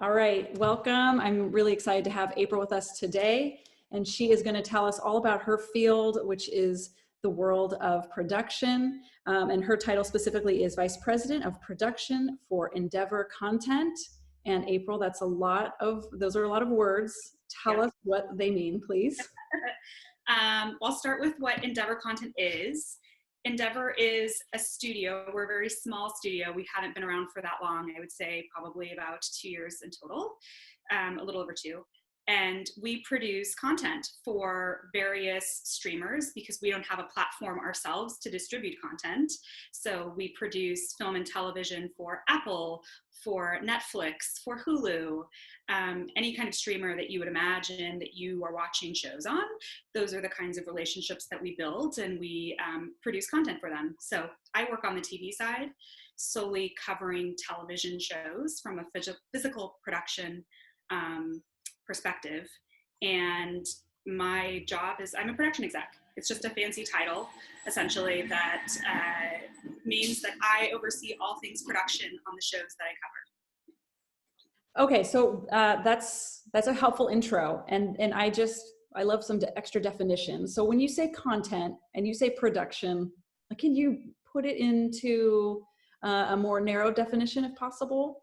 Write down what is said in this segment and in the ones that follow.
All right, welcome. I'm really excited to have April with us today, and she is going to tell us all about her field, which is the world of production. And her title specifically is Vice President of Production for Endeavor Content. And April, those are a lot of words. Tell Yeah. us what they mean, please. I'll start with what Endeavor Content is. Endeavor is a studio. We're a very small studio. We haven't been around for that long. I would say probably about 2 years in total, a little over 2. And we produce content for various streamers because we don't have a platform ourselves to distribute content. So we produce film and television for Apple, for Netflix, for Hulu, any kind of streamer that you would imagine that you are watching shows on. Those are the kinds of relationships that we build, and we produce content for them. So I work on the TV side, solely covering television shows from a physical production perspective. And my job is I'm a production exec. It's just a fancy title, essentially, that means that I oversee all things production on the shows that I cover. Okay, so that's a helpful intro, and I love some extra definitions. So when you say content and you say production, can you put it into a more narrow definition if possible?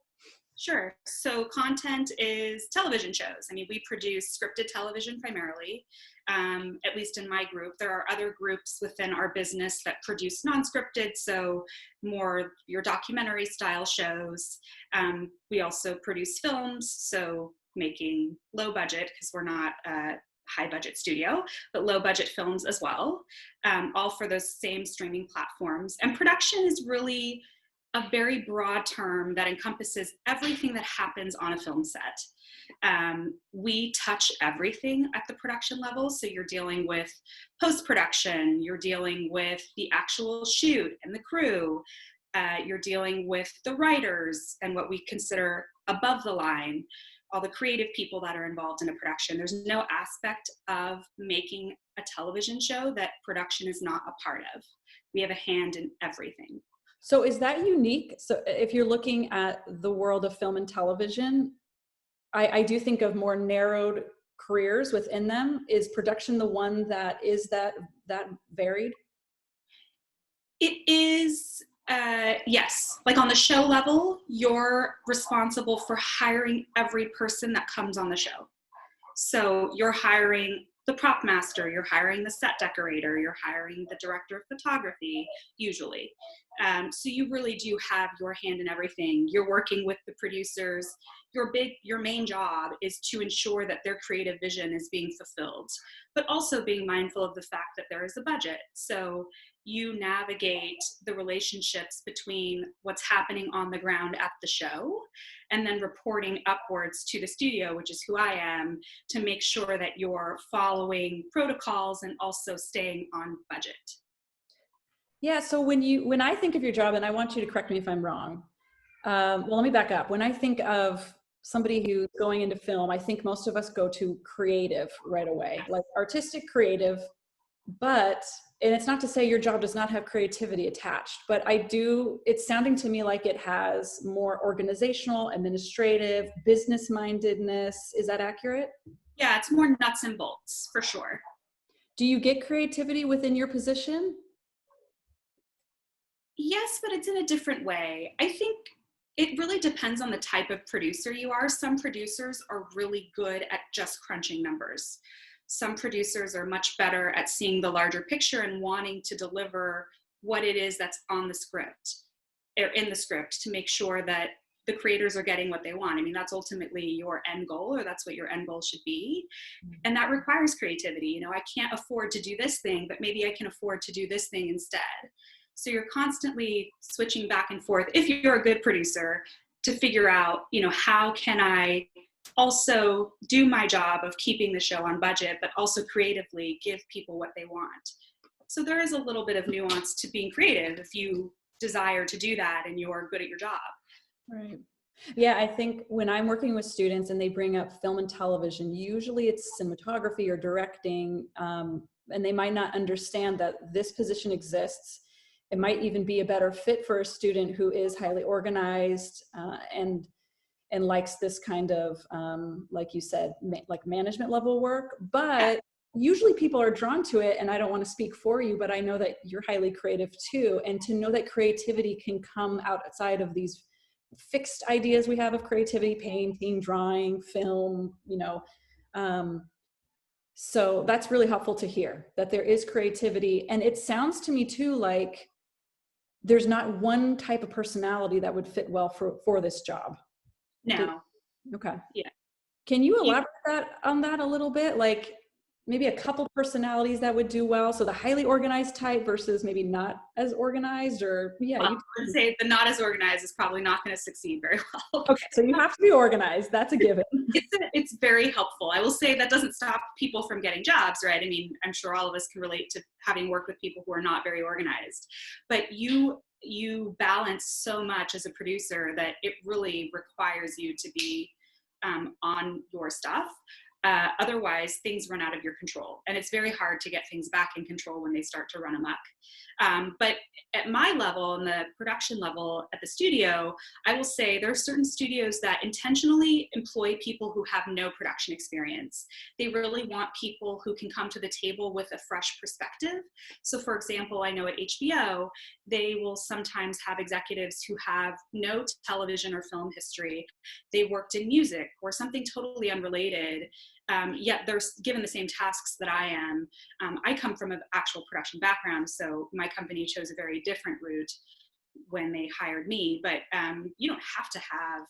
Sure. So content is television shows. I mean, we produce scripted television primarily, at least in my group. There are other groups within our business that produce non-scripted, so more your documentary style shows. We also produce films, so making low budget, because we're not a high budget studio, but low budget films as well, all for those same streaming platforms. And production is really a very broad term that encompasses everything that happens on a film set. We touch everything at the production level. So you're dealing with post-production, you're dealing with the actual shoot and the crew, you're dealing with the writers and what we consider above the line, all the creative people that are involved in a production. There's no aspect of making a television show that production is not a part of. We have a hand in everything. So is that unique? So if you're looking at the world of film and television, I do think of more narrowed careers within them. Is production the one that is that varied? It is, yes. Like on the show level, you're responsible for hiring every person that comes on the show. So you're hiring the prop master, you're hiring the set decorator, you're hiring the director of photography, usually. So you really do have your hand in everything. You're working with the producers. Your main job is to ensure that their creative vision is being fulfilled, but also being mindful of the fact that there is a budget. So you navigate the relationships between what's happening on the ground at the show and then reporting upwards to the studio, which is who I am, to make sure that you're following protocols and also staying on budget. Yeah, so when I think of your job, and I want you to correct me if I'm wrong. Well, let me back up. When I think of somebody who's going into film, I think most of us go to creative right away, like artistic creative, and it's not to say your job does not have creativity attached, but it's sounding to me like it has more organizational, administrative, business mindedness. Is that accurate? Yeah, it's more nuts and bolts for sure. Do you get creativity within your position? Yes, but it's in a different way. I think it really depends on the type of producer you are. Some producers are really good at just crunching numbers. Some producers are much better at seeing the larger picture and wanting to deliver what it is that's on the script, or in the script, to make sure that the creators are getting what they want. I mean, that's ultimately your end goal, or that's what your end goal should be. And that requires creativity. You know, I can't afford to do this thing, but maybe I can afford to do this thing instead. So you're constantly switching back and forth, if you're a good producer, to figure out, how can I also do my job of keeping the show on budget, but also creatively give people what they want. So there is a little bit of nuance to being creative if you desire to do that and you're good at your job. Right. Yeah, I think when I'm working with students and they bring up film and television, usually it's cinematography or directing, and they might not understand that this position exists. It might even be a better fit for a student who is highly organized and and likes this kind of, like you said, like management level work. Yeah. But usually people are drawn to it, and I don't want to speak for you, but I know that you're highly creative too. And to know that creativity can come outside of these fixed ideas we have of creativity, painting, drawing, film, so that's really helpful to hear that there is creativity. And it sounds to me too like there's not one type of personality that would fit well for this job. No. Okay. Yeah. Can you You, elaborate on that a little bit? Like maybe a couple personalities that would do well. So the highly organized type versus maybe not as organized, or yeah. well, I would say the not as organized is probably not going to succeed very well. Okay, so you have to be organized. That's a given. It's very helpful. I will say that doesn't stop people from getting jobs, right? I mean, I'm sure all of us can relate to having worked with people who are not very organized, but you balance so much as a producer that it really requires you to be on your stuff. Otherwise, things run out of your control, and it's very hard to get things back in control when they start to run amok. But at my level, in the production level at the studio, I will say there are certain studios that intentionally employ people who have no production experience. They really want people who can come to the table with a fresh perspective. So for example, I know at HBO, they will sometimes have executives who have no television or film history. They worked in music or something totally unrelated, yet they're given the same tasks that I am. I come from an actual production background, so my company chose a very different route when they hired me, but you don't have to have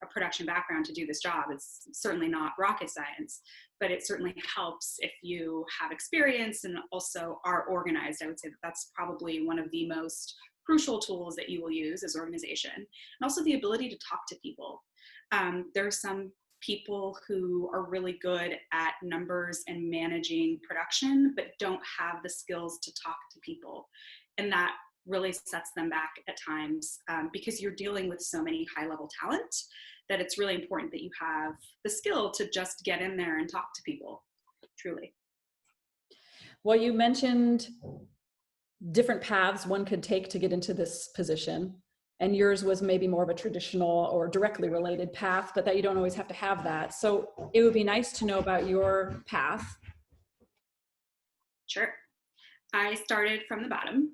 a production background to do this job. It's certainly not rocket science, but it certainly helps if you have experience and also are organized. I would say that that's probably one of the most crucial tools that you will use is organization, and also the ability to talk to people. There are some people who are really good at numbers and managing production, but don't have the skills to talk to people. And that really sets them back at times because you're dealing with so many high-level talent that it's really important that you have the skill to just get in there and talk to people, truly. Well, you mentioned different paths one could take to get into this position. And yours was maybe more of a traditional or directly related path, but that you don't always have to have that. So it would be nice to know about your path. Sure. I started from the bottom.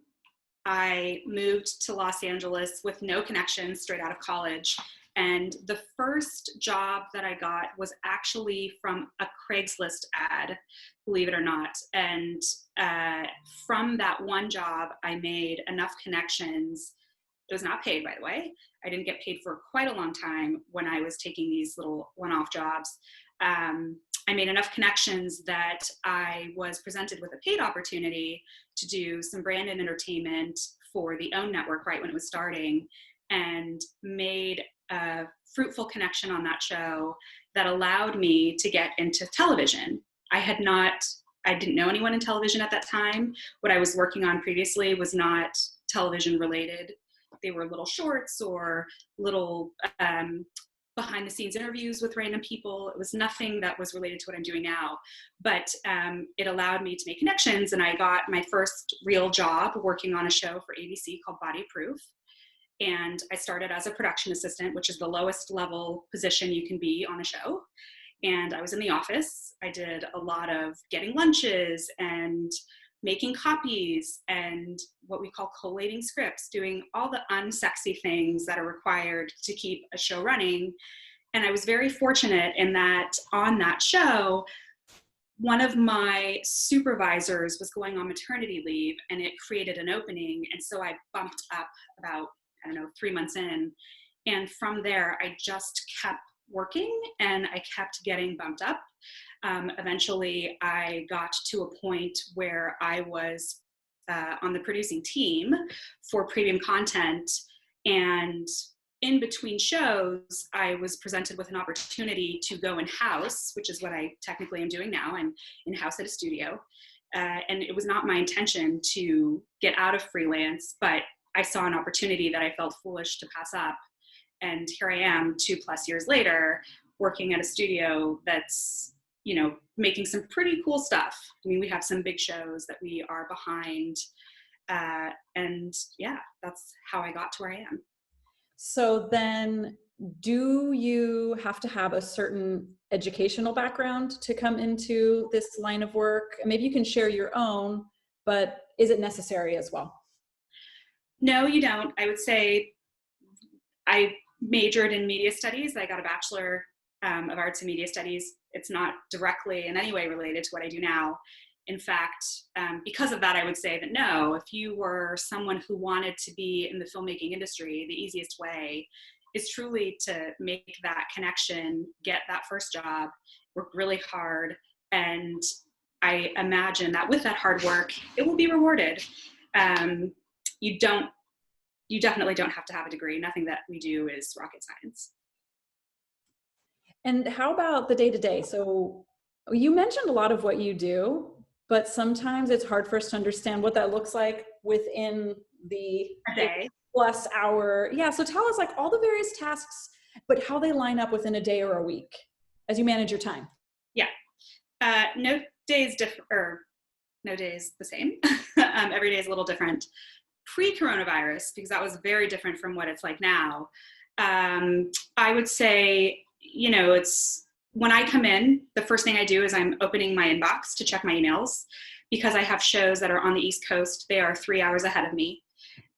I moved to Los Angeles with no connections straight out of college. And the first job that I got was actually from a Craigslist ad, believe it or not. And from that one job, I made enough connections. It was not paid, by the way. I didn't get paid for quite a long time when I was taking these little one-off jobs. I made enough connections that I was presented with a paid opportunity to do some brand and entertainment for the OWN network right when it was starting, and made a fruitful connection on that show that allowed me to get into television. I didn't know anyone in television at that time. What I was working on previously was not television related. They were little shorts or little behind the scenes interviews with random people. It was nothing that was related to what I'm doing now, but it allowed me to make connections. And I got my first real job working on a show for ABC called Body Proof. And I started as a production assistant, which is the lowest level position you can be on a show. And I was in the office. I did a lot of getting lunches and making copies and what we call collating scripts, doing all the unsexy things that are required to keep a show running. And I was very fortunate in that on that show, one of my supervisors was going on maternity leave and it created an opening. And so I bumped up about, 3 months in. And from there, I just kept working and I kept getting bumped up. Eventually, I got to a point where I was on the producing team for premium content. And in between shows, I was presented with an opportunity to go in-house, which is what I technically am doing now. I'm in-house at a studio. And it was not my intention to get out of freelance, but I saw an opportunity that I felt foolish to pass up. And here I am 2+ years later, working at a studio that's, making some pretty cool stuff. I mean, we have some big shows that we are behind. And yeah, that's how I got to where I am. So then do you have to have a certain educational background to come into this line of work? Maybe you can share your own, but is it necessary as well? No, you don't. I would say I majored in media studies. I got a Bachelor of Arts in Media Studies. It's not directly in any way related to what I do now. In fact, because of that, I would say that no, if you were someone who wanted to be in the filmmaking industry, the easiest way is truly to make that connection, get that first job, work really hard, and I imagine that with that hard work, it will be rewarded. Um, you don't, you definitely don't have to have a degree. Nothing that we do is rocket science. And how about the day to day? So you mentioned a lot of what you do, but sometimes it's hard for us to understand what that looks like within the A day. plus hour. Yeah. So tell us like all the various tasks, but how they line up within a day or a week as you manage your time. Yeah. No day is different, or no day is the same. Every day is a little different. Pre-coronavirus, because that was very different from what it's like now. I would say, it's when I come in, the first thing I do is I'm opening my inbox to check my emails because I have shows that are on the East Coast. They are 3 hours ahead of me.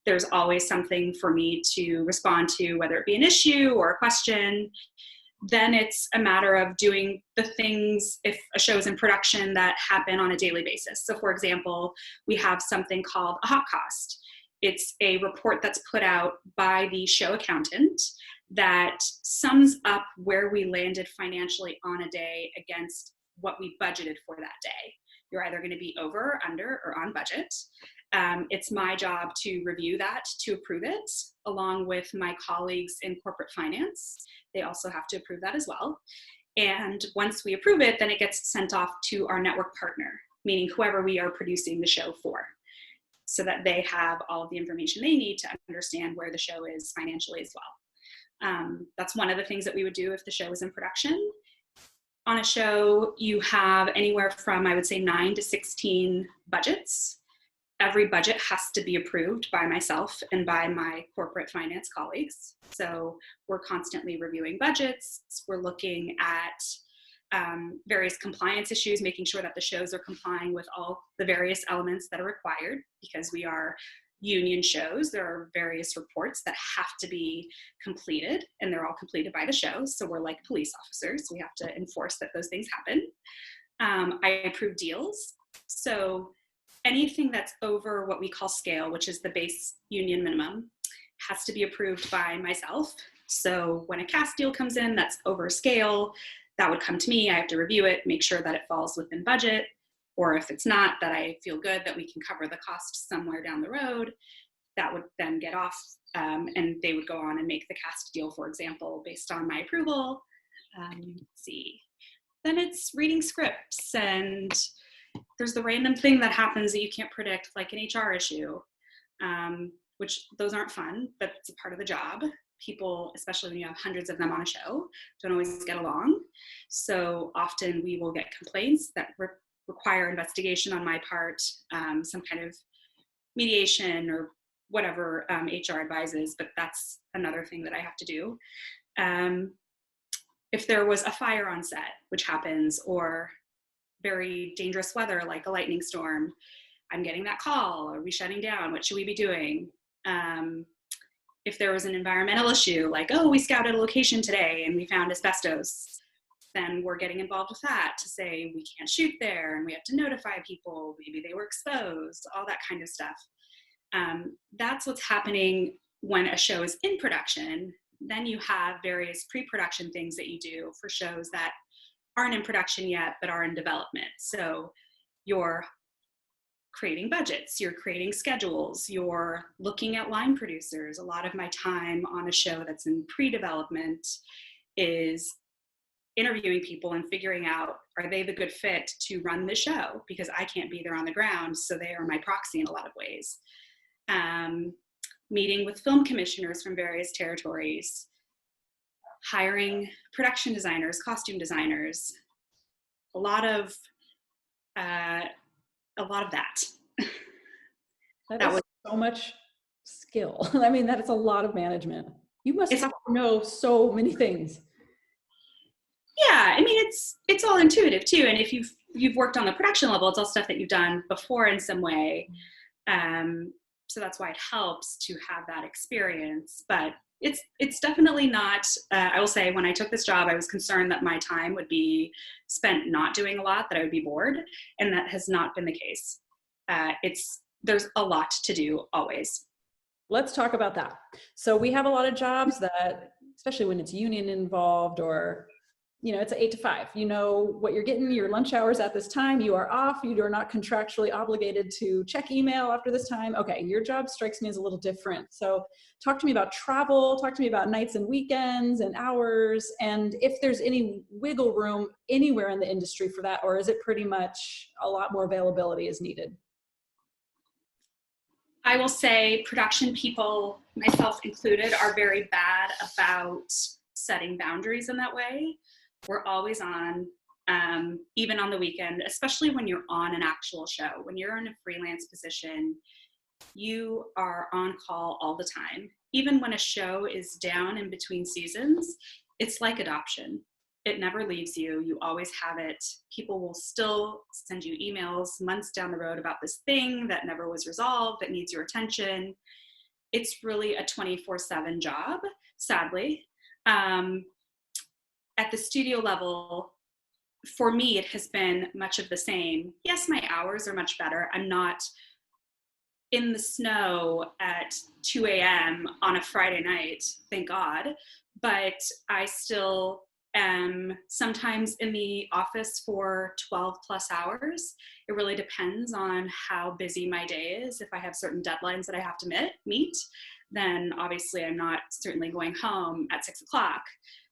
There's always something for me to respond to, whether it be an issue or a question. Then it's a matter of doing the things, if a show is in production, that happen on a daily basis. So for example, we have something called a hot cost. It's a report that's put out by the show accountant that sums up where we landed financially on a day against what we budgeted for that day. You're either going to be over, under, or on budget. It's my job to review that, to approve it, along with my colleagues in corporate finance. They also have to approve that as well. And once we approve it, then it gets sent off to our network partner, meaning whoever we are producing the show for, so that they have all of the information they need to understand where the show is financially as well. That's one of the things that we would do if the show was in production. On a show, you have anywhere from, I would say, 9 to 16 budgets. Every budget has to be approved by myself and by my corporate finance colleagues. So we're constantly reviewing budgets. We're looking at various compliance issues, making sure that the shows are complying with all the various elements that are required, because we are union shows. There are various reports that have to be completed, and they're all completed by the show. So we're like police officers. We have to enforce that those things happen. I approve deals. So anything that's over what we call scale, which is the base union minimum, has to be approved by myself. So when a cast deal comes in that's over scale, that would come to me. I have to review it, make sure that it falls within budget, or if it's not, that I feel good that we can cover the cost somewhere down the road. That would then get off, and they would go on and make the cast deal, for example, based on my approval. Let's see. Then it's reading scripts, and there's the random thing that happens that you can't predict, like an HR issue, which those aren't fun, but it's a part of the job. People, especially when you have hundreds of them on a show, don't always get along. So often we will get complaints that require investigation on my part, some kind of mediation or whatever HR advises, but that's another thing that I have to do. If there was a fire on set, which happens, or very dangerous weather like a lightning storm, I'm getting that call. Are we shutting down? What should we be doing? If there was an environmental issue, like, oh, we scouted a location today and we found asbestos, then we're getting involved with that to say we can't shoot there and we have to notify people, maybe they were exposed, all that kind of stuff. That's what's happening when a show is in production. Then you have various pre-production things that you do for shows that aren't in production yet, but are in development. So you're creating budgets, you're creating schedules, you're looking at line producers. A lot of my time on a show that's in pre-development is interviewing people and figuring out, are they the good fit to run the show? Because I can't be there on the ground, so they are my proxy in a lot of ways. Meeting with film commissioners from various territories, hiring production designers, costume designers, a lot of that. That is so much skill. I mean, that is a lot of management. You must It's have to know so many things. Yeah, I mean, it's all intuitive too. And if you've worked on the production level, it's all stuff that you've done before in some way. So that's why it helps to have that experience. But it's definitely not. I will say, when I took this job, I was concerned that my time would be spent not doing a lot, that I would be bored, and that has not been the case. There's a lot to do always. Let's talk about that. So we have a lot of jobs that, especially when it's union involved, or it's an 8 to 5. You know what you're getting, your lunch hours at this time, you are off, you are not contractually obligated to check email after this time. Okay, your job strikes me as a little different. So talk to me about travel, talk to me about nights and weekends and hours, and if there's any wiggle room anywhere in the industry for that, or is it pretty much a lot more availability is needed? I will say production people, myself included, are very bad about setting boundaries in that way. We're always on, even on the weekend, especially when you're on an actual show. When you're in a freelance position, you are on call all the time. Even when a show is down in between seasons, it's like adoption. It never leaves you. You always have it. People will still send you emails months down the road about this thing that never was resolved, that needs your attention. It's really a 24/7 job, sadly. At the studio level, for me, it has been much of the same. Yes, my hours are much better. I'm not in the snow at 2 a.m. on a Friday night, thank God, but I still am sometimes in the office for 12 plus hours. It really depends on how busy my day is. If I have certain deadlines that I have to meet, then obviously I'm not certainly going home at 6 o'clock.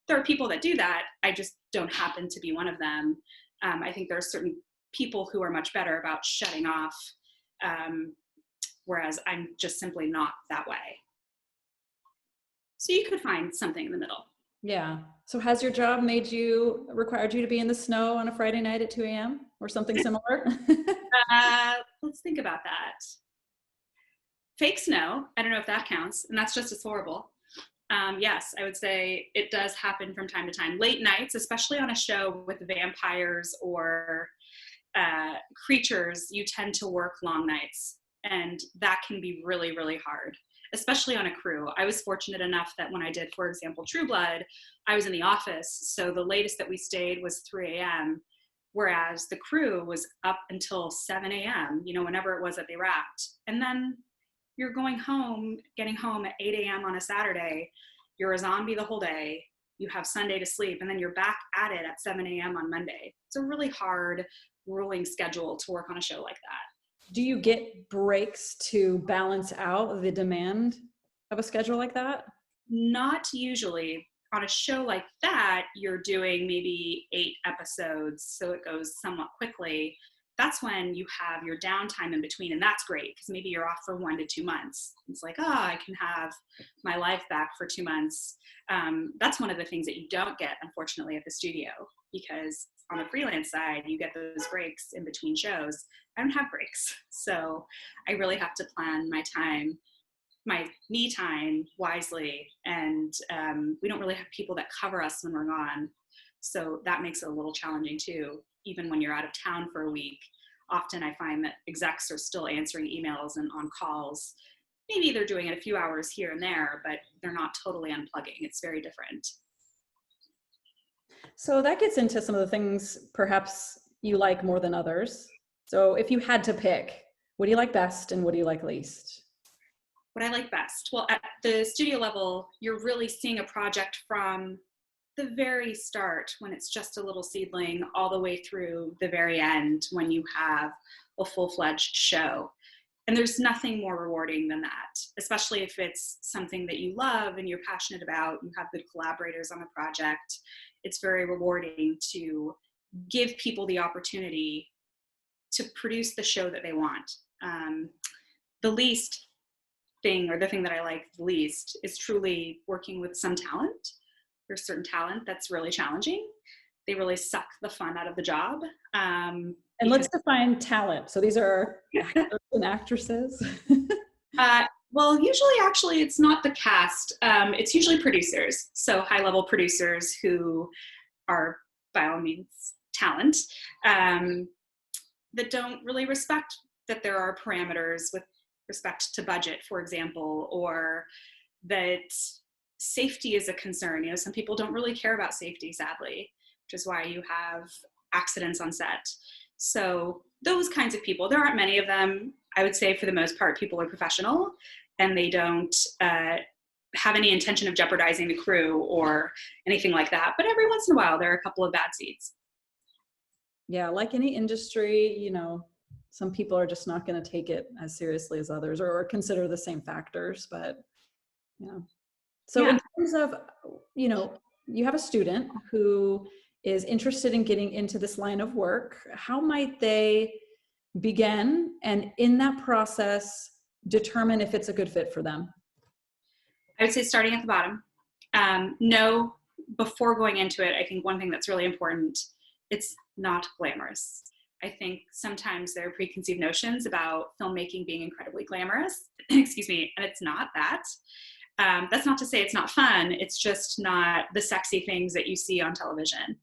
There are people that do that. I just don't happen to be one of them. I think there are certain people who are much better about shutting off, whereas I'm just simply not that way. So you could find something in the middle. Yeah. So has your job required you to be in the snow on a Friday night at 2 a.m. or something similar? Let's think about that. Fake snow, I don't know if that counts, and that's just as horrible. Yes, I would say it does happen from time to time. Late nights, especially on a show with vampires or creatures, you tend to work long nights, and that can be really, really hard, especially on a crew. I was fortunate enough that when I did, for example, True Blood, I was in the office, so the latest that we stayed was 3 a.m., whereas the crew was up until 7 a.m., whenever it was that they wrapped. And then you're getting home at 8 a.m. on a Saturday, you're a zombie the whole day, you have Sunday to sleep, and then you're back at it at 7 a.m. on Monday. It's a really hard, grueling schedule to work on a show like that. Do you get breaks to balance out the demand of a schedule like that? Not usually. On a show like that, you're doing maybe 8 episodes, so it goes somewhat quickly. That's when you have your downtime in between, and that's great because maybe you're off for 1 to 2 months. It's like, I can have my life back for 2 months. That's one of the things that you don't get, unfortunately, at the studio, because on the freelance side, you get those breaks in between shows. I don't have breaks, so I really have to plan my time, my me time, wisely, and we don't really have people that cover us when we're gone, so that makes it a little challenging too. Even when you're out of town for a week, often I find that execs are still answering emails and on calls. Maybe they're doing it a few hours here and there, but they're not totally unplugging. It's very different. So that gets into some of the things perhaps you like more than others. So if you had to pick, what do you like best and what do you like least? What I like best? Well, at the studio level, you're really seeing a project from the very start, when it's just a little seedling, all the way through the very end when you have a full-fledged show. And there's nothing more rewarding than that, especially if it's something that you love and you're passionate about, you have good collaborators on the project. It's very rewarding to give people the opportunity to produce the show that they want. The least thing, or the thing that I like the least, is truly working with some talent. There's certain talent that's really challenging. They really suck the fun out of the job. And let's define talent. So these are actors and actresses. Well, usually actually it's not the cast. It's usually producers. So high-level producers who are by all means talent, um, that don't really respect that there are parameters with respect to budget, for example, or that safety is a concern. You know, some people don't really care about safety, sadly, which is why you have accidents on set. So those kinds of people, there aren't many of them. I would say for the most part, people are professional and they don't have any intention of jeopardizing the crew or anything like that. But every once in a while, there are a couple of bad seeds. Yeah, like any industry, you know, some people are just not going to take it as seriously as others, or consider the same factors. But yeah. So Yeah. in terms of, you know, you have a student who is interested in getting into this line of work. How might they begin, and in that process, determine if it's a good fit for them? I would say starting at the bottom. Know before going into it, I think one thing that's really important, it's not glamorous. I think sometimes there are preconceived notions about filmmaking being incredibly glamorous, excuse me, and it's not that. That's not to say it's not fun, it's just not the sexy things that you see on television.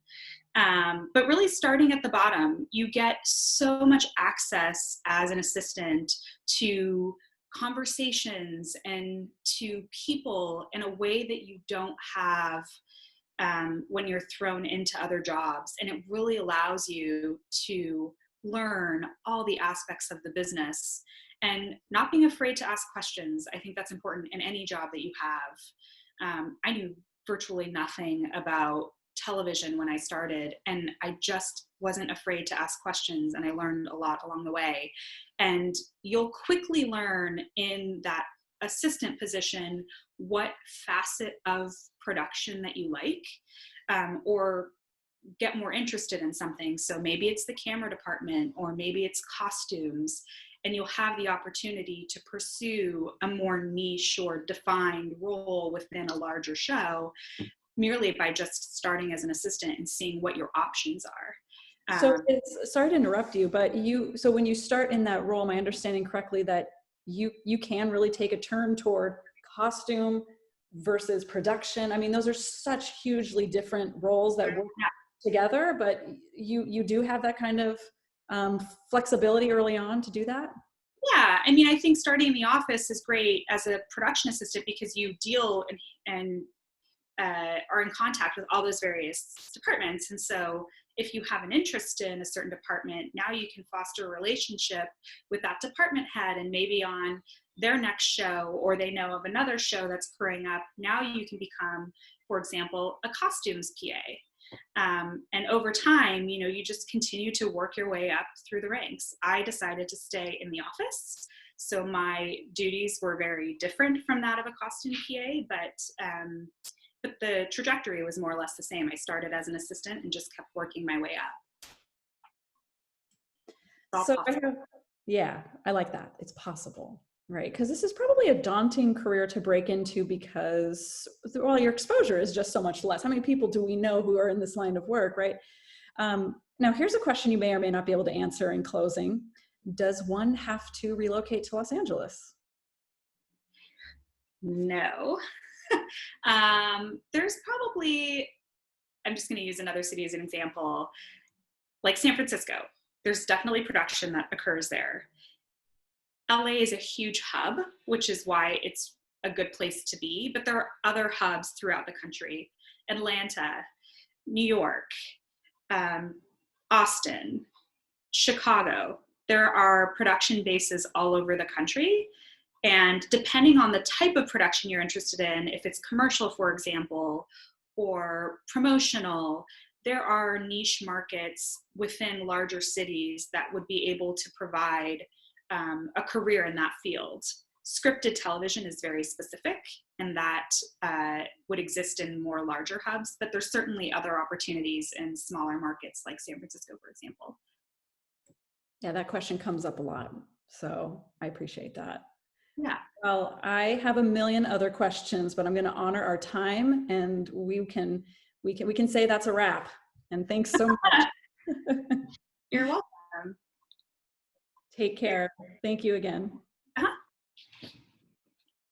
But really starting at the bottom, you get so much access as an assistant to conversations and to people in a way that you don't have when you're thrown into other jobs. And it really allows you to learn all the aspects of the business and not being afraid to ask questions. I think that's important in any job that you have. I knew virtually nothing about television when I started, and I just wasn't afraid to ask questions, and I learned a lot along the way. And you'll quickly learn in that assistant position what facet of production that you like, or get more interested in something. So maybe it's the camera department, or maybe it's costumes, and you'll have the opportunity to pursue a more niche or defined role within a larger show merely by just starting as an assistant and seeing what your options are. So it's, sorry to interrupt you, but so when you start in that role, am I understanding correctly that you can really take a turn toward costume versus production? I mean, those are such hugely different roles that work together, but you do have that kind of flexibility early on to do that? Yeah, I mean, I think starting in the office is great as a production assistant because you deal and are in contact with all those various departments. And so if you have an interest in a certain department, now you can foster a relationship with that department head, and maybe on their next show, or they know of another show that's growing up, now you can become, for example, a costumes PA. And over time, you know, you just continue to work your way up through the ranks. I decided to stay in the office, so my duties were very different from that of a costume PA, but the trajectory was more or less the same. I started as an assistant and just kept working my way up. So yeah, I like that. It's possible, right? Because this is probably a daunting career to break into because, well, your exposure is just so much less. How many people do we know who are in this line of work, right? Now, here's a question you may or may not be able to answer in closing. Does one have to relocate to Los Angeles? No. There's probably, I'm just going to use another city as an example, like San Francisco. There's definitely production that occurs there. LA is a huge hub, which is why it's a good place to be, but there are other hubs throughout the country. Atlanta, New York, Austin, Chicago. There are production bases all over the country. And depending on the type of production you're interested in, if it's commercial, for example, or promotional, there are niche markets within larger cities that would be able to provide a career in that field. Scripted television is very specific, and that would exist in more larger hubs, but there's certainly other opportunities in smaller markets like San Francisco, for example. Yeah, that question comes up a lot, so I appreciate that. Yeah. Well, I have a million other questions, but I'm going to honor our time, and we can say that's a wrap. And thanks so much. You're welcome. Take care. Thank you again.